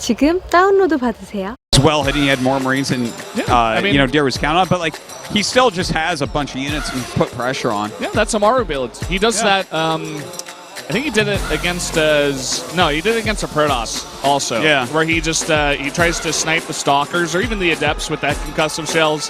지금 다운로드 받으세요. Well, he had more Marines than Deer was counting on, but like he still just has a bunch of units and put pressure on. Yeah, that's a Maru build. He does that. I think he did it against he did it against a Protoss also. Yeah, where he just he tries to snipe the Stalkers or even the Adepts with that concussive shells,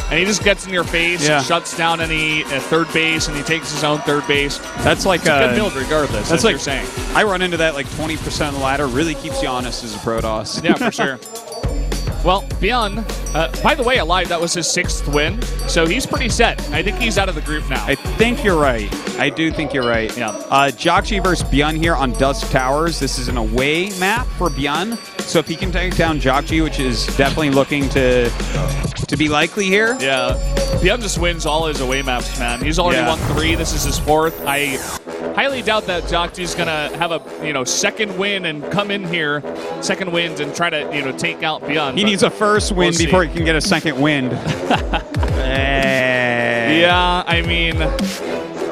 and he just gets in your face, and shuts down any third base, and he takes his own third base. That's like a good build regardless. That's like you're saying. I run into that like 20% of the ladder. Really keeps you honest as a Protoss. Yeah, for sure. Well, ByuN, by the way, Alive, that was his 6th win, so he's pretty set. I think he's out of the group now. I think you're right. I do think you're right. Yeah. jjakji versus ByuN here on Dusk Towers. This is an away map for ByuN, so if he can take down jjakji, which is definitely looking to be likely here. Yeah. ByuN just wins all his away maps, man. He's already won 3. This is his 4th. I highly doubt that jjakji's gonna have a second win and come in here, second wind, and try to take out ByuN. He needs a first win before he can get a second wind. Yeah, I mean,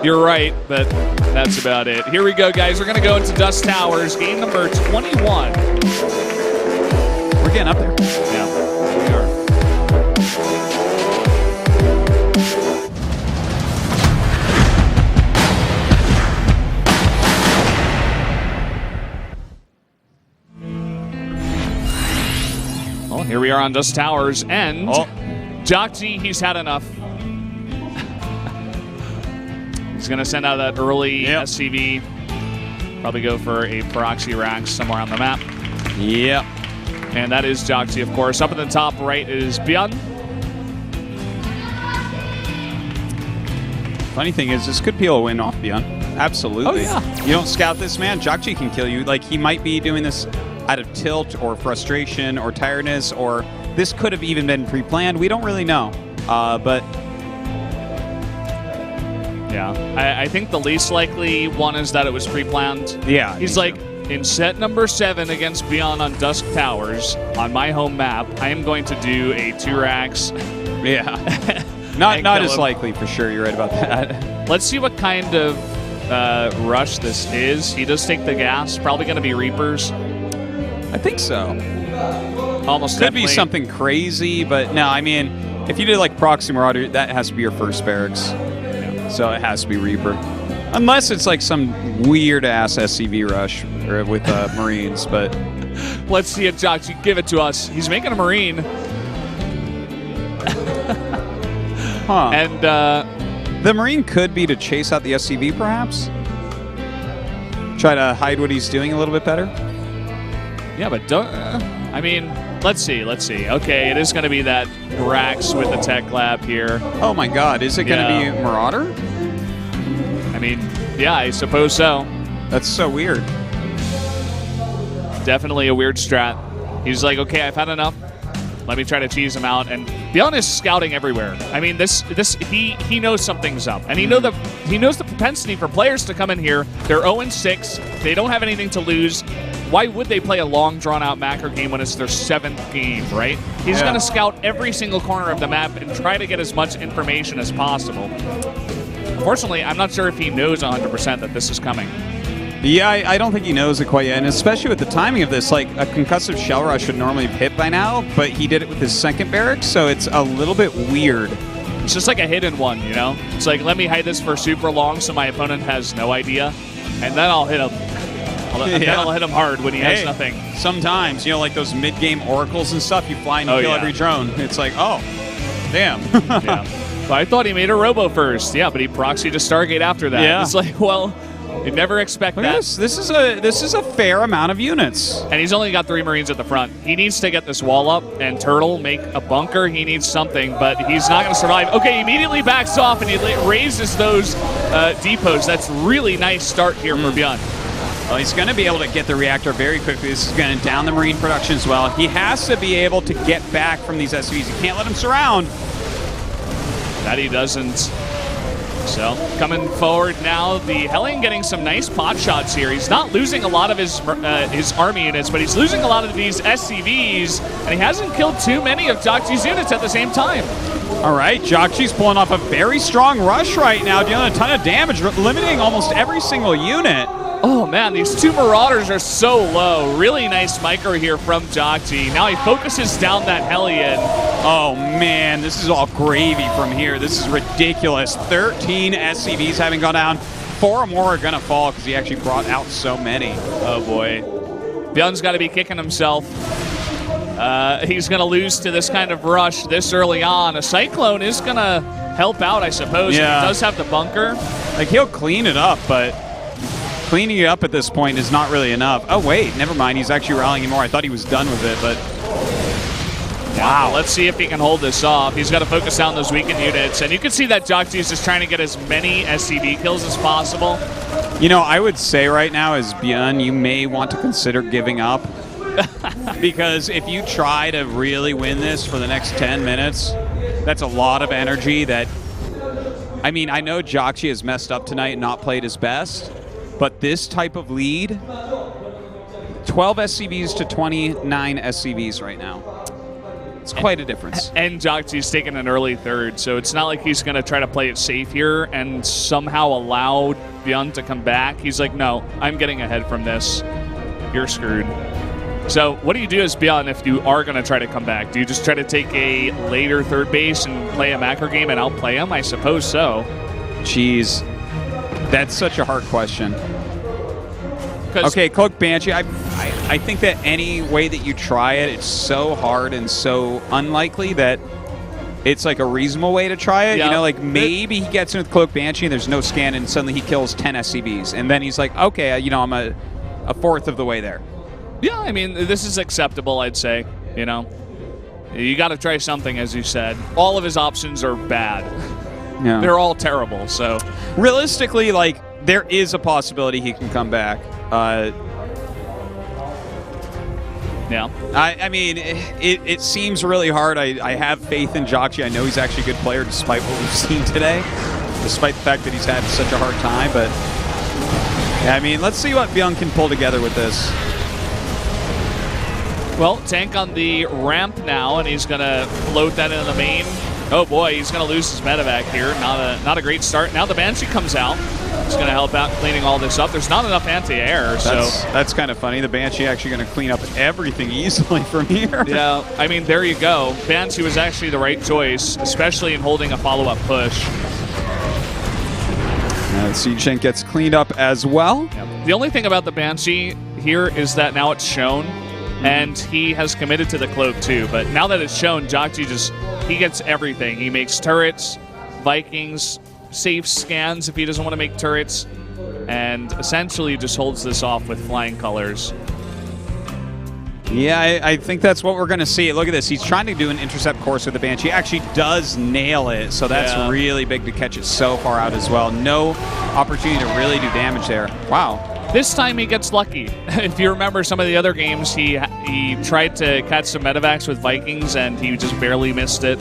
you're right, but that's about it. Here we go, guys. We're gonna go into Dusk Towers, game number 21. We're getting up there. Yeah, we are. Well, here we are on Dusk Towers, and jjakji, he's had enough. He's going to send out that early SCV. Probably go for a proxy rack somewhere on the map. Yep. And that is jjakji, of course. Up in the top right is ByuN. Funny thing is, this could be a win off ByuN. Absolutely. Oh, yeah. You don't scout this man, jjakji can kill you. Like, he might be doing this out of tilt or frustration or tiredness, or this could have even been pre-planned. We don't really know. But yeah, I think the least likely one is that it was pre-planned. Yeah. He's like, in set number 7 against ByuN on Dusk Towers, on my home map, I am going to do a 2 racks. Yeah. not as likely, for sure. You're right about that. Let's see what kind of rush this is. He does take the gas. Probably going to be Reapers. I think so. Almost could definitely be something crazy, but no, I mean, if you did like Proxy Marauder, that has to be your first barracks. Yeah. So it has to be Reaper. Unless it's like some weird-ass SCV rush or with Marines, but... Let's see it, jjakji. Give it to us. He's making a Marine. Huh. And the Marine could be to chase out the SCV, perhaps? Try to hide what he's doing a little bit better? Yeah, but don't... I mean, let's see. Okay, it is going to be that Brax with the Tech Lab here. Oh my god, is it going to be Marauder? I mean, yeah, I suppose so. That's so weird. Definitely a weird strat. He's like, okay, I've had enough. Let me try to cheese him out. And ByuN is scouting everywhere. I mean, he knows something's up, and he knows the propensity for players to come in here. They're 0-6. They don't have anything to lose. Why would they play a long, drawn-out macro game when it's their 7th game, right? He's going to scout every single corner of the map and try to get as much information as possible. Unfortunately, I'm not sure if he knows 100% that this is coming. Yeah, I don't think he knows it quite yet, and especially with the timing of this, like, a concussive shell rush should normally have hit by now, but he did it with his 2nd barracks, so it's a little bit weird. It's just like a hidden one, you know? It's like, let me hide this for super long so my opponent has no idea, and then I'll hit him. Then I'll hit him hard when he has nothing. Sometimes, you know, like those mid-game oracles and stuff, you fly and you kill every drone. It's like, oh, damn. Yeah. Well, I thought he made a robo first. Yeah, but he proxied to Stargate after that. Yeah. It's like, well, you never expect that. This is a fair amount of units. And he's only got 3 Marines at the front. He needs to get this wall up and Turtle make a bunker. He needs something, but he's not going to survive. Okay, he immediately backs off and he raises those depots. That's really nice start here for ByuN. Well, he's going to be able to get the reactor very quickly. This is going to down the Marine production as well. He has to be able to get back from these SCVs. He can't let them surround. That he doesn't. So, coming forward now, the Hellion getting some nice pot shots here. He's not losing a lot of his army units, but he's losing a lot of these SCVs, and he hasn't killed too many of jjakji's units at the same time. All right, jjakji's pulling off a very strong rush right now, dealing a ton of damage, limiting almost every single unit. Oh man, these two Marauders are so low. Really nice micro here from jjakji. Now he focuses down that Hellion. Oh man, this is all gravy from here. This is ridiculous. 13 SCVs having gone down. 4 more are gonna fall because he actually brought out so many. Oh boy. ByuN's got to be kicking himself. He's going to lose to this kind of rush this early on. A Cyclone is going to help out, I suppose. Yeah. He does have the bunker. Like, he'll clean it up, but cleaning it up at this point is not really enough. Oh, wait, never mind. He's actually rallying more. I thought he was done with it, but... Wow. Let's see if he can hold this off. He's got to focus down those weakened units. And you can see that jjakji is just trying to get as many SCV kills as possible. You know, I would say right now as ByuN, you may want to consider giving up. Because if you try to really win this for the next 10 minutes, that's a lot of energy that... I mean, I know jjakji has messed up tonight and not played his best, but this type of lead, 12 SCVs to 29 SCVs right now. It's quite a difference. And jjakji's taking an early third, so it's not like he's going to try to play it safe here and somehow allow ByuN to come back. He's like, no, I'm getting ahead from this. You're screwed. So what do you do as ByuN if you are going to try to come back? Do you just try to take a later third base and play a macro game and outplay him? I suppose so. Jeez. That's such a hard question. Okay, Cloak Banshee, I think that any way that you try it, it's so hard and so unlikely that it's like a reasonable way to try it. Yeah. You know, like maybe he gets in with Cloak Banshee and there's no scan and suddenly he kills 10 SCVs. And then he's like, okay, you know, I'm a fourth of the way there. Yeah, I mean, this is acceptable, I'd say. You know, you got to try something, as you said. All of his options are bad. Yeah. They're all terrible, so. Realistically, like, there is a possibility he can come back. Yeah. I mean, it seems really hard. I have faith in jjakji. I know he's actually a good player despite what we've seen today, despite the fact that he's had such a hard time. But, yeah, I mean, let's see what ByuN can pull together with this. Well, tank on the ramp now, and he's going to float that into the main. Oh, boy, he's going to lose his medevac here. Not a great start. Now the Banshee comes out. It's going to help out cleaning all this up. There's not enough anti-air, so... That's kind of funny. The Banshee actually going to clean up everything easily from here. Yeah, I mean, there you go. Banshee was actually the right choice, especially in holding a follow-up push. Siege Tank gets cleaned up as well. Yeah. The only thing about the Banshee here is that now it's shown, and he has committed to the cloak too. But now that it's shown, jjakji he gets everything. He makes turrets, Vikings, safe scans if he doesn't want to make turrets, and essentially just holds this off with flying colors. Yeah, I think that's what we're going to see. Look at this. He's trying to do an intercept course with the Banshee. He actually does nail it, so that's really big to catch it so far out as well. No opportunity to really do damage there. Wow. This time he gets lucky. If you remember some of the other games, he tried to catch some medevacs with Vikings, and he just barely missed it.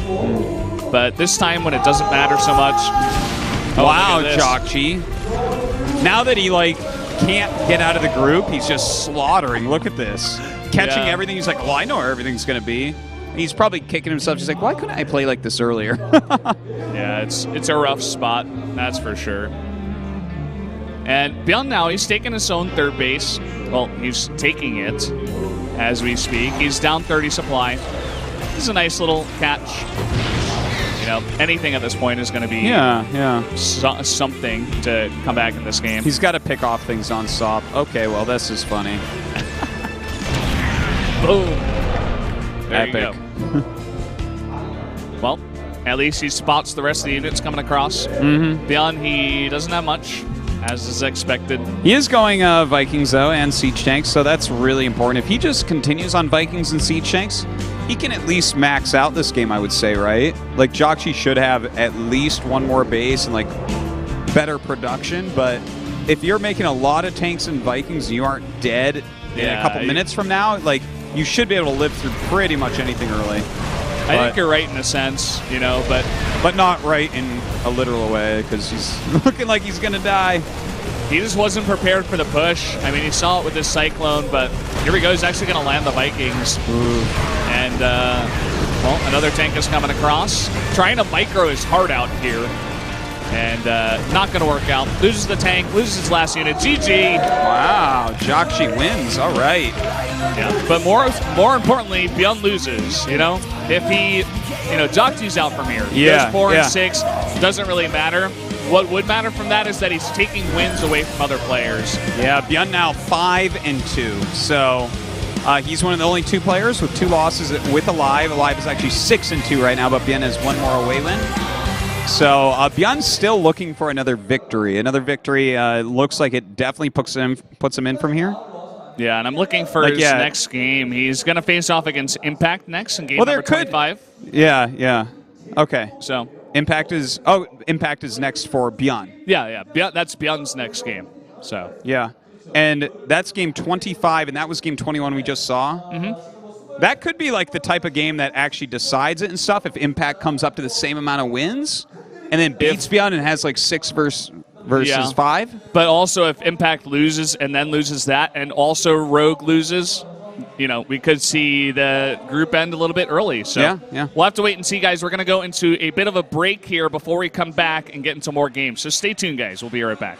But this time, when it doesn't matter so much... Wow, jjakji. Now that he, like, can't get out of the group, he's just slaughtering. Look at this. Catching everything. He's like, well, I know where everything's going to be. And he's probably kicking himself. He's like, why couldn't I play like this earlier? Yeah, it's a rough spot. That's for sure. And ByuN now, he's taking his own third base. Well, he's taking it as we speak. He's down 30 supply. This is a nice little catch. You know, anything at this point is going to be something to come back in this game. He's got to pick off things on SOP. Okay, well, this is funny. Boom. There Epic. You go. Well, at least he spots the rest of the units coming across. ByuN, he doesn't have much, as is expected. He is going Vikings, though, and Siege Tanks, so that's really important. If he just continues on Vikings and Siege Tanks, he can at least max out this game, I would say, right? Like, jjakji should have at least one more base and, like, better production, but if you're making a lot of tanks and Vikings and you aren't dead in a couple minutes from now, like, you should be able to live through pretty much anything early. I think you're right in a sense, you know, but not right in a literal way, because he's looking like he's going to die. He just wasn't prepared for the push. I mean, he saw it with this Cyclone, but here we go. He's actually going to land the Vikings. Ooh. And, well, another tank is coming across. Trying to micro his heart out here. And not going to work out. Loses the tank, loses his last unit. GG. Wow, jjakji wins. All right. Yeah. But more importantly, ByuN loses. You know, if he, jjakji's out from here. He goes 4 and 6. Doesn't really matter. What would matter from that is that he's taking wins away from other players. Yeah, ByuN now 5 and 2. So he's one of the only 2 players with 2 losses with Alive. Alive is actually 6 and 2 right now, but ByuN has 1 more away win. So ByuN's still looking for another victory. Another victory looks like it definitely puts him in from here. Yeah, and I'm looking for his next game. He's going to face off against Impact next in game number 25. Yeah. Okay. So Impact is next for ByuN. Yeah. That's ByuN's next game. So yeah, and that's game 25, and that was game 21 we just saw. Mm-hmm. That could be like the type of game that actually decides it and stuff. If Impact comes up to the same amount of wins, and then beats ByuN and has like 6 versus 5. But also, if Impact loses and then loses that, and also Rogue loses, we could see the group end a little bit early. So yeah. We'll have to wait and see, guys. We're going to go into a bit of a break here before we come back and get into more games. So stay tuned, guys. We'll be right back.